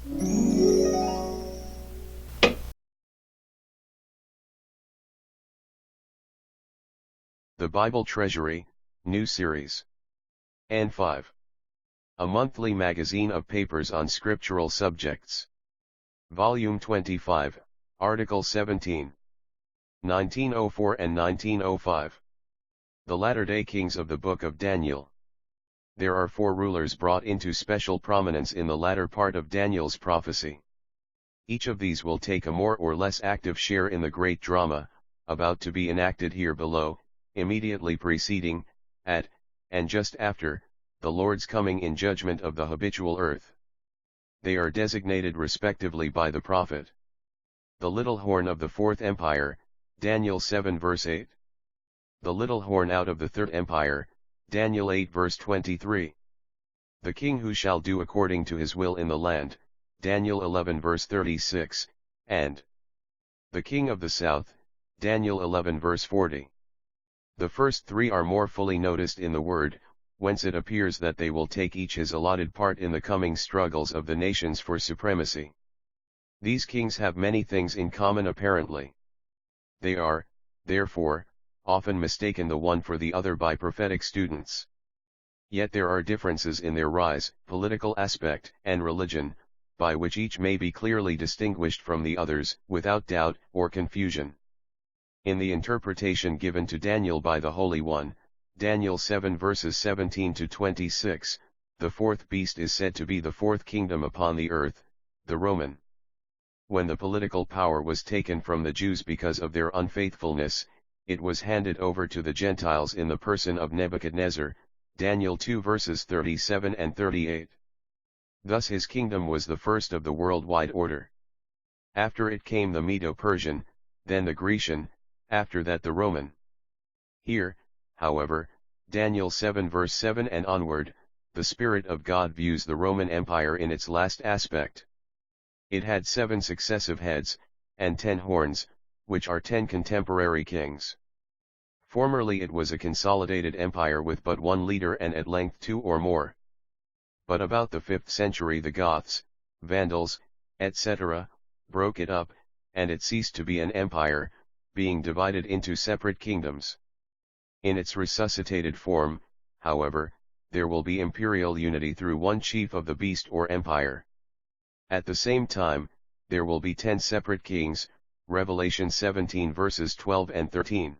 The Bible Treasury, New Series. N5. A monthly magazine of papers on scriptural subjects. Volume 25, Article 17. 1904 and 1905. The Latter-day Kings of the Book of Daniel. There are 4 rulers brought into special prominence in the latter part of Daniel's prophecy. Each of these will take a more or less active share in the great drama, about to be enacted here below, immediately preceding, at, and just after, the Lord's coming in judgment of the habitual earth. They are designated respectively by the prophet. The little horn of the 4th empire, Daniel 7 verse 8. The little horn out of the 3rd empire, Daniel 8 verse 23. The king who shall do according to his will in the land, Daniel 11 verse 36, and the king of the south, Daniel 11 verse 40. The first 3 are more fully noticed in the word, whence it appears that they will take each his allotted part in the coming struggles of the nations for supremacy. These kings have many things in common apparently. They are, therefore, often mistaken the one for the other by prophetic students. Yet there are differences in their rise, political aspect, and religion, by which each may be clearly distinguished from the others, without doubt or confusion. In the interpretation given to Daniel by the Holy One, Daniel 7 verses 17 to 26, the 4th beast is said to be the 4th kingdom upon the earth, the Roman. When the political power was taken from the Jews because of their unfaithfulness, it was handed over to the Gentiles in the person of Nebuchadnezzar, Daniel 2 verses 37 and 38. Thus his kingdom was the first of the worldwide order. After it came the Medo-Persian, then the Grecian, after that the Roman. Here, however, Daniel 7 verse 7 and onward, the Spirit of God views the Roman Empire in its last aspect. It had 7 successive heads, and 10 horns, which are 10 contemporary kings. Formerly it was a consolidated empire with but one leader and at length 2 or more. But about the 5th century the Goths, Vandals, etc., broke it up, and it ceased to be an empire, being divided into separate kingdoms. In its resuscitated form, however, there will be imperial unity through one chief of the beast or empire. At the same time, there will be 10 separate kings, Revelation 17 verses 12 and 13.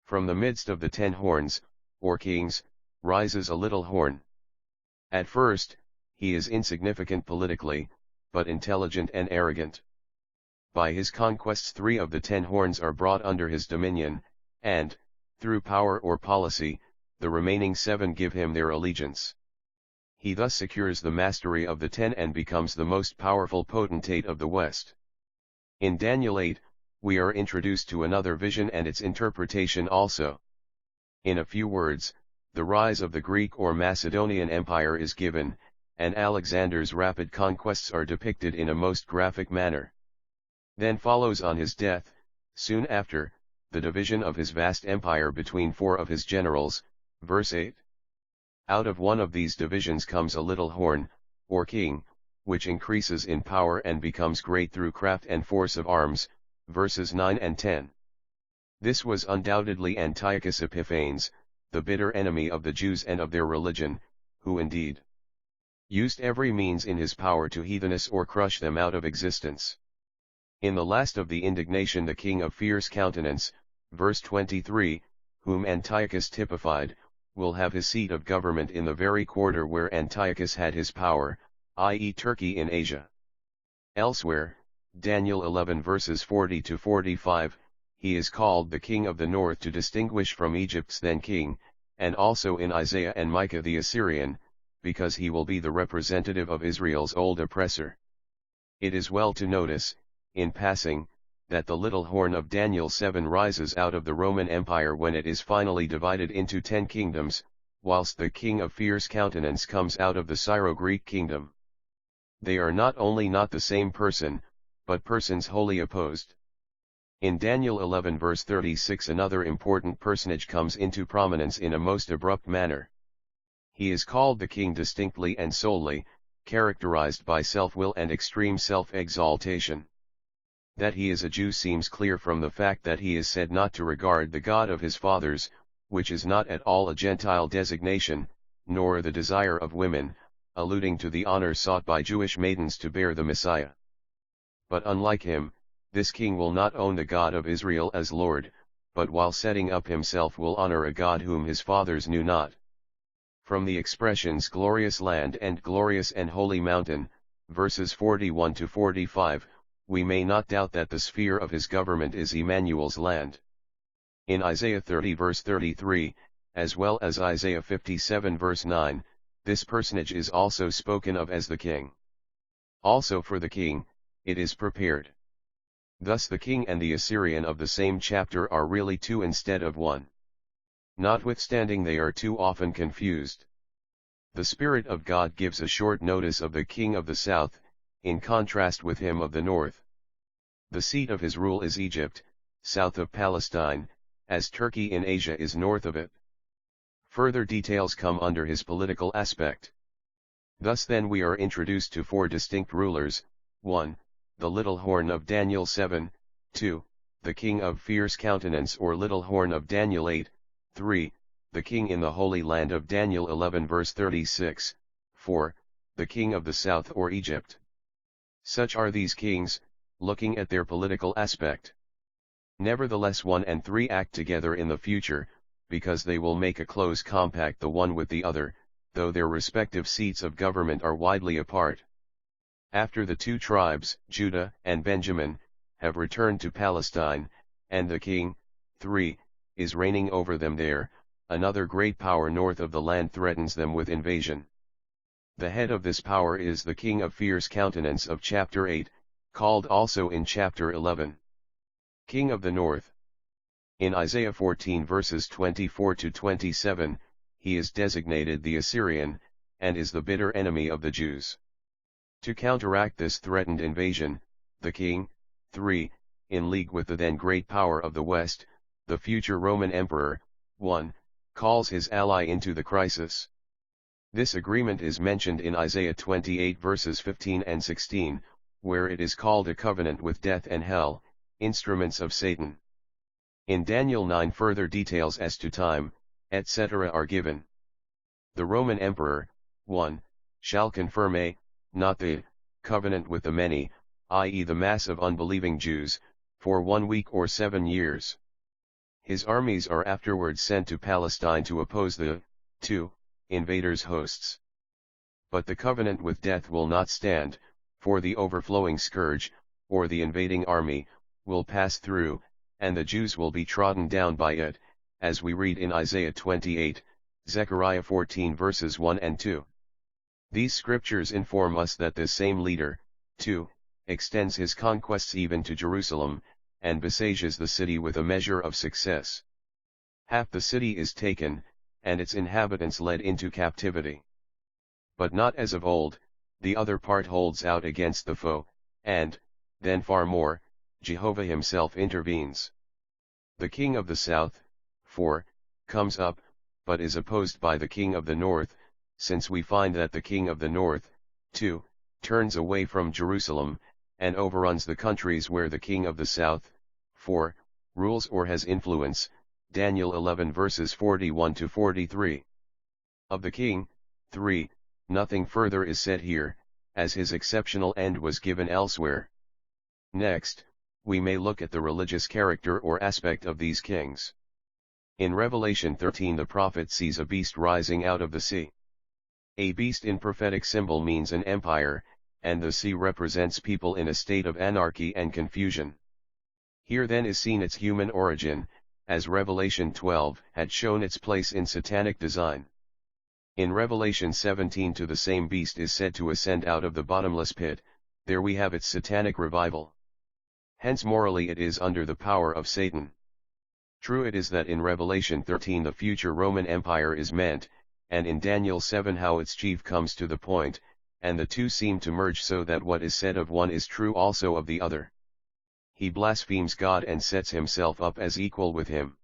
From the midst of the 10 horns, or kings, rises a little horn. At first, he is insignificant politically, but intelligent and arrogant. By his conquests 3 of the 10 horns are brought under his dominion, and, through power or policy, the remaining 7 give him their allegiance. He thus secures the mastery of the 10 and becomes the most powerful potentate of the West. In Daniel 8, we are introduced to another vision and its interpretation also. In a few words, the rise of the Greek or Macedonian Empire is given, and Alexander's rapid conquests are depicted in a most graphic manner. Then follows on his death, soon after, the division of his vast empire between 4 of his generals, verse 8. Out of one of these divisions comes a little horn, or king, which increases in power and becomes great through craft and force of arms, verses 9 and 10. This was undoubtedly Antiochus Epiphanes, the bitter enemy of the Jews and of their religion, who indeed used every means in his power to heathenize or crush them out of existence. In the last of the indignation the king of fierce countenance, verse 23, whom Antiochus typified, will have his seat of government in the very quarter where Antiochus had his power, i.e. Turkey in Asia. Elsewhere, Daniel 11 verses 40 to 45, he is called the king of the north to distinguish from Egypt's then king, and also in Isaiah and Micah the Assyrian, because he will be the representative of Israel's old oppressor. It is well to notice, in passing, that the little horn of Daniel 7 rises out of the Roman Empire when it is finally divided into 10 kingdoms, whilst the king of fierce countenance comes out of the Syro-Greek kingdom. They are not only not the same person, but persons wholly opposed. In Daniel 11 verse 36 another important personage comes into prominence in a most abrupt manner. He is called the king distinctly and solely, characterized by self-will and extreme self-exaltation. That he is a Jew seems clear from the fact that he is said not to regard the God of his fathers, which is not at all a Gentile designation, nor the desire of women, alluding to the honor sought by Jewish maidens to bear the Messiah. But unlike him, this king will not own the God of Israel as Lord, but while setting up himself will honor a God whom his fathers knew not. From the expressions glorious land and glorious and holy mountain, verses 41 to 45, we may not doubt that the sphere of his government is Emmanuel's land. In Isaiah 30 verse 33, as well as Isaiah 57 verse 9, this personage is also spoken of as the king. Also for the king, it is prepared. Thus the king and the Assyrian of the same chapter are really two instead of one. Notwithstanding they are too often confused. The Spirit of God gives a short notice of the king of the south, in contrast with him of the north. The seat of his rule is Egypt, south of Palestine, as Turkey in Asia is north of it. Further details come under his political aspect. Thus then we are introduced to four distinct rulers: 1. The little horn of Daniel 7, 2. The king of fierce countenance or little horn of Daniel 8, 3. The king in the Holy Land of Daniel 11 verse 36, 4. The king of the south or Egypt. Such are these kings, looking at their political aspect. Nevertheless 1 and 3 act together in the future, because they will make a close compact the one with the other, though their respective seats of government are widely apart. After the two tribes, Judah and Benjamin, have returned to Palestine, and the king, 3, is reigning over them there, another great power north of the land threatens them with invasion. The head of this power is the king of fierce countenance of chapter 8, called also in chapter 11, King of the North. In Isaiah 14 verses 24 to 27, he is designated the Assyrian, and is the bitter enemy of the Jews. To counteract this threatened invasion, the king, 3, in league with the then great power of the West, the future Roman emperor, 1, calls his ally into the crisis. This agreement is mentioned in Isaiah 28 verses 15 and 16, where it is called a covenant with death and hell, instruments of Satan. In Daniel 9 further details as to time, etc. are given. The Roman emperor, 1, shall confirm a, not the, covenant with the many, i.e. the mass of unbelieving Jews, for 1 week or 7 years. His armies are afterwards sent to Palestine to oppose the, 2, invaders' hosts. But the covenant with death will not stand, for the overflowing scourge, or the invading army, will pass through, and the Jews will be trodden down by it, as we read in Isaiah 28, Zechariah 14 verses 1 and 2. These scriptures inform us that this same leader, 2, extends his conquests even to Jerusalem, and besieges the city with a measure of success. Half the city is taken, and its inhabitants led into captivity. But not as of old, the other part holds out against the foe, and, then far more, Jehovah himself intervenes. The king of the south, 4, comes up, but is opposed by the king of the north, since we find that the king of the north, 2, turns away from Jerusalem, and overruns the countries where the king of the south, 4, rules or has influence, Daniel 11 verses 41 to 43. Of the king, 3, nothing further is said here, as his exceptional end was given elsewhere. Next, we may look at the religious character or aspect of these kings. In Revelation 13 the prophet sees a beast rising out of the sea. A beast in prophetic symbol means an empire, and the sea represents people in a state of anarchy and confusion. Here then is seen its human origin, as Revelation 12 had shown its place in satanic design. In Revelation 17 the same beast is said to ascend out of the bottomless pit, there we have its satanic revival. Hence morally it is under the power of Satan. True it is that in Revelation 13 the future Roman Empire is meant, and in Daniel 7 how its chief comes to the point, and the two seem to merge so that what is said of one is true also of the other. He blasphemes God and sets himself up as equal with him.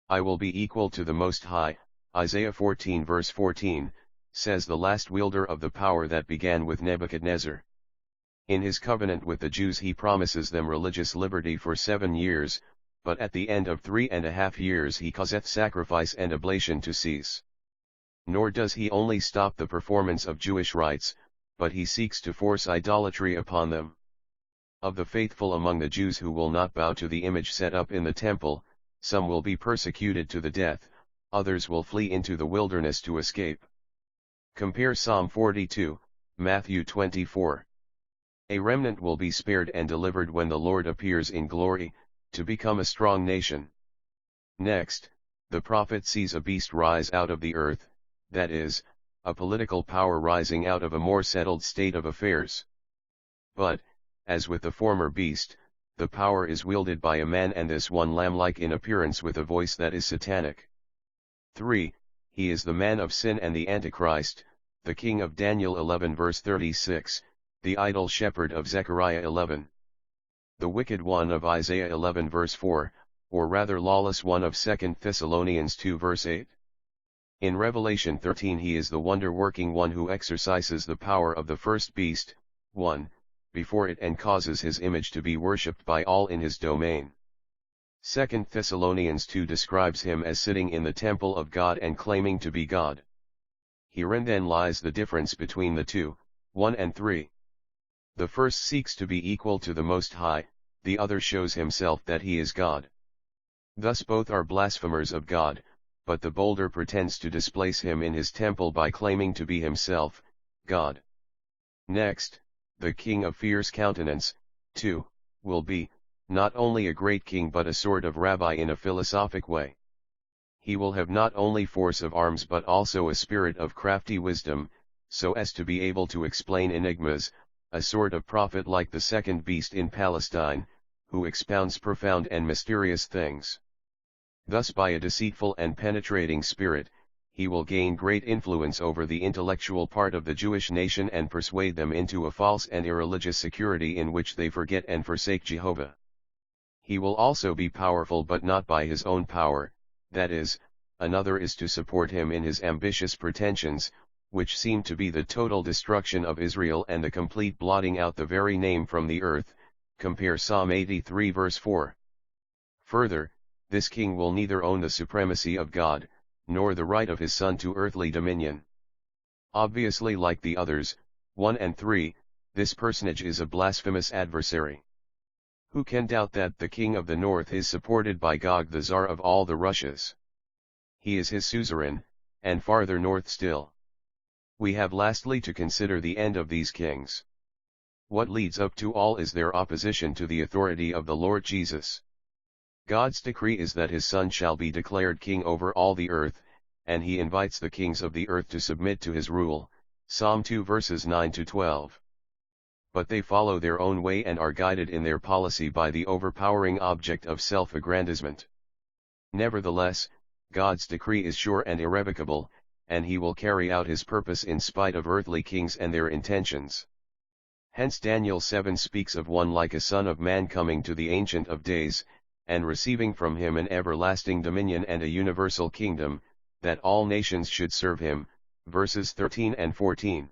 I will be equal to the Most High, Isaiah 14 verse 14, says the last wielder of the power that began with Nebuchadnezzar. In his covenant with the Jews he promises them religious liberty for 7 years, but at the end of 3.5 years he causeth sacrifice and oblation to cease. Nor does he only stop the performance of Jewish rites, but he seeks to force idolatry upon them. Of the faithful among the Jews who will not bow to the image set up in the temple, some will be persecuted to the death, others will flee into the wilderness to escape. Compare Psalm 42, Matthew 24. A remnant will be spared and delivered when the Lord appears in glory, to become a strong nation. Next, the prophet sees a beast rise out of the earth, that is, a political power rising out of a more settled state of affairs. But, as with the former beast, the power is wielded by a man, and this one lamb-like in appearance with a voice that is satanic. 3. He is the man of sin and the Antichrist, the king of Daniel 11 verse 36, the idol shepherd of Zechariah 11. The wicked one of Isaiah 11 verse 4, or rather lawless one of 2 Thessalonians 2 verse 8. In Revelation 13 he is the wonder-working one who exercises the power of the first beast, 1, before it and causes his image to be worshipped by all in his domain. 2 Thessalonians 2 describes him as sitting in the temple of God and claiming to be God. Herein then lies the difference between the two, 1 and 3. The first seeks to be equal to the Most High, the other shows himself that he is God. Thus both are blasphemers of God, but the bolder pretends to displace him in his temple by claiming to be himself, God. Next, the king of fierce countenance, 2, will be, not only a great king but a sort of rabbi in a philosophic way. He will have not only force of arms but also a spirit of crafty wisdom, so as to be able to explain enigmas, a sort of prophet like the second beast in Palestine, who expounds profound and mysterious things. Thus by a deceitful and penetrating spirit, he will gain great influence over the intellectual part of the Jewish nation and persuade them into a false and irreligious security in which they forget and forsake Jehovah. He will also be powerful but not by his own power, that is, another is to support him in his ambitious pretensions, which seem to be the total destruction of Israel and the complete blotting out the very name from the earth, compare Psalm 83 verse 4. Further, this king will neither own the supremacy of God, nor the right of his Son to earthly dominion. Obviously, like the others, 1 and 3, this personage is a blasphemous adversary. Who can doubt that the king of the north is supported by Gog, the Tsar of all the Russias? He is his suzerain, and farther north still. We have lastly to consider the end of these kings. What leads up to all is their opposition to the authority of the Lord Jesus. God's decree is that his Son shall be declared king over all the earth, and he invites the kings of the earth to submit to his rule, Psalm 2 verses 9 to 12. But they follow their own way and are guided in their policy by the overpowering object of self-aggrandizement. Nevertheless, God's decree is sure and irrevocable, and he will carry out his purpose in spite of earthly kings and their intentions. Hence Daniel 7 speaks of one like a son of man coming to the Ancient of Days, and receiving from him an everlasting dominion and a universal kingdom, that all nations should serve him, verses 13 and 14.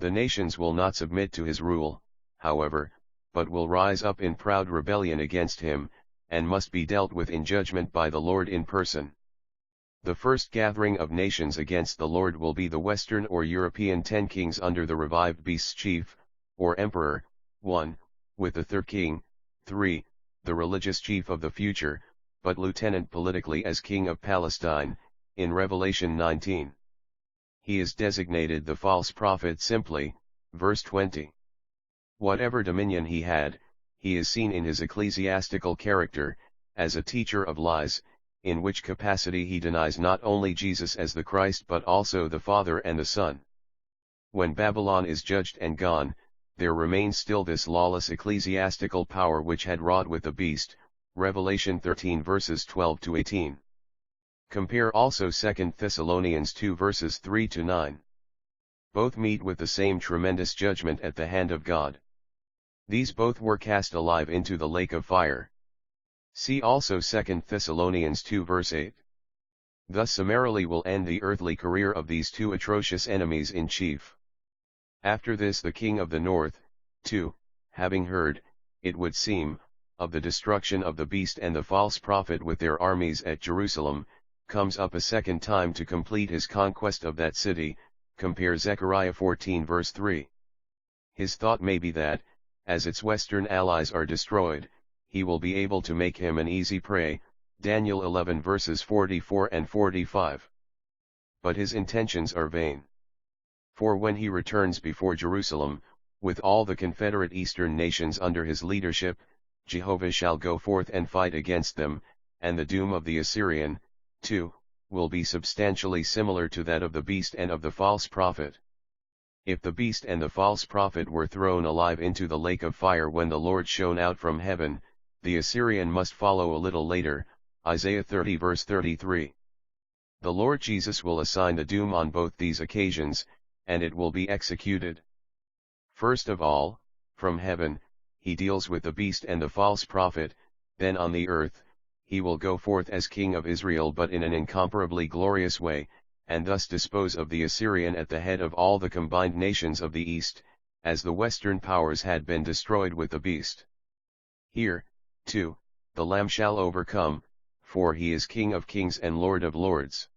The nations will not submit to his rule, however, but will rise up in proud rebellion against him, and must be dealt with in judgment by the Lord in person. The first gathering of nations against the Lord will be the Western or European 10 kings under the revived beast's chief, or emperor, 1, with the third king, 3, the religious chief of the future, but lieutenant politically as king of Palestine, in Revelation 19. He is designated the false prophet simply, verse 20. Whatever dominion he had, he is seen in his ecclesiastical character, as a teacher of lies, in which capacity he denies not only Jesus as the Christ but also the Father and the Son. When Babylon is judged and gone, there remains still this lawless ecclesiastical power which had wrought with the beast, Revelation 13 verses 12 to 18. Compare also 2 Thessalonians 2 verses 3 to 9. Both meet with the same tremendous judgment at the hand of God. These both were cast alive into the lake of fire. See also 2 Thessalonians 2 verse 8. Thus summarily will end the earthly career of these two atrocious enemies in chief. After this the king of the north, too, having heard, it would seem, of the destruction of the beast and the false prophet with their armies at Jerusalem, comes up a second time to complete his conquest of that city, compare Zechariah 14 verse 3. His thought may be that, as its western allies are destroyed, he will be able to make him an easy prey, Daniel 11 verses 44 and 45. But his intentions are vain. For when he returns before Jerusalem, with all the confederate eastern nations under his leadership, Jehovah shall go forth and fight against them, and the doom of the Assyrian, too, will be substantially similar to that of the beast and of the false prophet. If the beast and the false prophet were thrown alive into the lake of fire when the Lord shone out from heaven, the Assyrian must follow a little later, Isaiah 30 verse 33. The Lord Jesus will assign the doom on both these occasions, and it will be executed. First of all, from heaven, he deals with the beast and the false prophet, then on the earth, he will go forth as king of Israel but in an incomparably glorious way, and thus dispose of the Assyrian at the head of all the combined nations of the east, as the western powers had been destroyed with the beast. Here, too, the Lamb shall overcome, for he is King of kings and Lord of lords.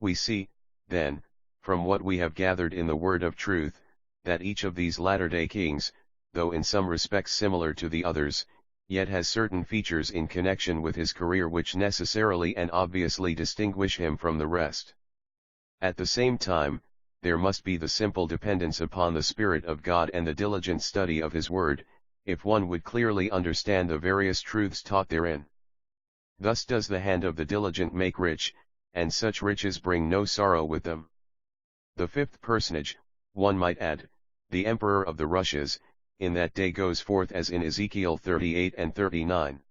We see, then, from what we have gathered in the word of truth, that each of these latter-day kings, though in some respects similar to the others, yet has certain features in connection with his career which necessarily and obviously distinguish him from the rest. At the same time, there must be the simple dependence upon the Spirit of God and the diligent study of His Word, if one would clearly understand the various truths taught therein. Thus does the hand of the diligent make rich, and such riches bring no sorrow with them. The fifth personage, one might add, the Emperor of the Rushes, in that day goes forth as in Ezekiel 38 and 39.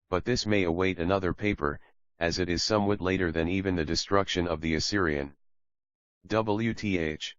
But this may await another paper, as it is somewhat later than even the destruction of the Assyrian. WTH